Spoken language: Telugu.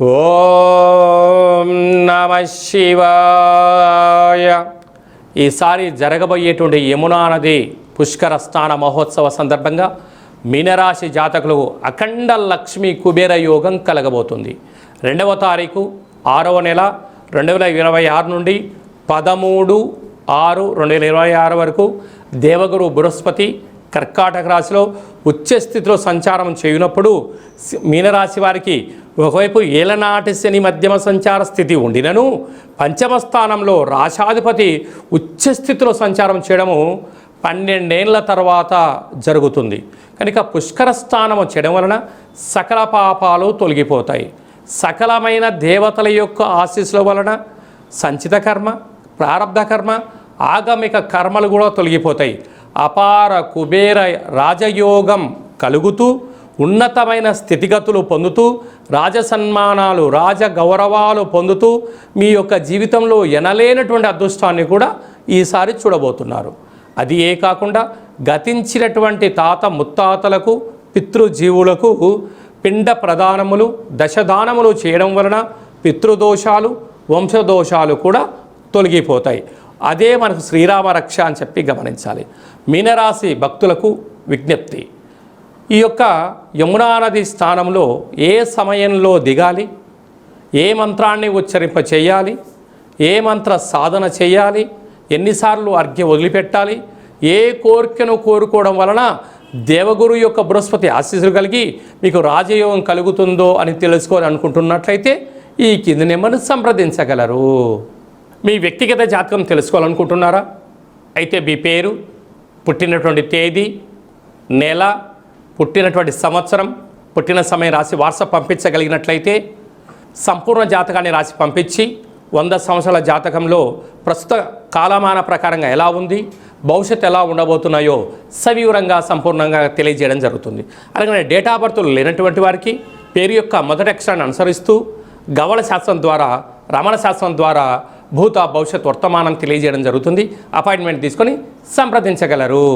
ఓం నమ శివాయ. ఈసారి జరగబోయేటువంటి యమునా నది పుష్కర స్నాన మహోత్సవ సందర్భంగా మీనరాశి జాతకులకు అఖండ లక్ష్మీ కుబేర యోగం కలగబోతుంది. 2వ తారీఖు 6వ నెల 2026 నుండి 13/6/2026 వరకు దేవగురు బృహస్పతి కర్కాటక రాశిలో ఉచ్చస్థితిలో సంచారం చేయనప్పుడు మీనరాశి వారికి ఒకవైపు ఏలనాటి శని మధ్యమ సంచార స్థితి ఉండినను పంచమ స్థానంలో రాశాధిపతి ఉచ్చస్థితిలో సంచారం చేయడము 12 ఏళ్ల తర్వాత జరుగుతుంది. కనుక పుష్కర స్థానము చేయడం వలన సకల పాపాలు తొలగిపోతాయి. సకలమైన దేవతల యొక్క ఆశీస్సుల వలన సంచిత కర్మ, ప్రారబ్ధ కర్మ, ఆగమిక కర్మలు కూడా తొలగిపోతాయి. అపార కుబేర రాజయోగం కలుగుతూ ఉన్నతమైన స్థితిగతులు పొందుతూ రాజసన్మానాలు, రాజగౌరవాలు పొందుతూ మీ యొక్క జీవితంలో ఎనలేనటువంటి అదృష్టాన్ని కూడా ఈసారి చూడబోతున్నారు. అది ఏ కాకుండా గతించినటువంటి తాత ముత్తాతలకు, పితృజీవులకు పిండ ప్రదానములు, దశదానములు చేయడం వలన పితృదోషాలు, వంశదోషాలు కూడా తొలగిపోతాయి. అదే మనకు శ్రీరామ రక్ష అని చెప్పి గమనించాలి. మీనరాశి భక్తులకు విజ్ఞప్తి, ఈ యొక్క యమునా నది స్థానంలో ఏ సమయంలో దిగాలి, ఏ మంత్రాన్ని ఉచ్చరింప చేయాలి, ఏ మంత్ర సాధన చేయాలి, ఎన్నిసార్లు అర్ఘ్యం వదిలిపెట్టాలి, ఏ కోరికను కోరుకోవడం వలన దేవగురు యొక్క బృహస్పతి ఆశీస్సులు కలిగి మీకు రాజయోగం కలుగుతుందో అని తెలుసుకోవాలి అనుకుంటున్నట్లయితే ఈ కింది నెంబర్ను సంప్రదించగలరు. మీ వ్యక్తిగత జాతకం తెలుసుకోవాలనుకుంటున్నారా? అయితే మీ పేరు, పుట్టినటువంటి తేదీ, నెల, పుట్టినటువంటి సంవత్సరం, పుట్టిన సమయం రాసి వాట్సాప్ పంపించగలిగినట్లయితే సంపూర్ణ జాతకాన్ని రాసి పంపించి 100 సంవత్సరాల జాతకంలో ప్రస్తుత కాలమాన ప్రకారంగా ఎలా ఉంది, భవిష్యత్తు ఎలా ఉండబోతున్నాయో సవివరంగా సంపూర్ణంగా తెలియజేయడం జరుగుతుంది. అలాగే డేట్ ఆఫ్ బర్త్ లేనటువంటి వారికి పేరు యొక్క మొదటి అక్షరాన్ని అనుసరిస్తూ గవళ శాస్త్రం ద్వారా, రమణ శాస్త్రం ద్వారా భూత భవిష్యత్ వర్తమానం తెలియజేయడం జరుగుతుంది. అపాయింట్మెంట్ తీసుకొని సంప్రదించగలరు.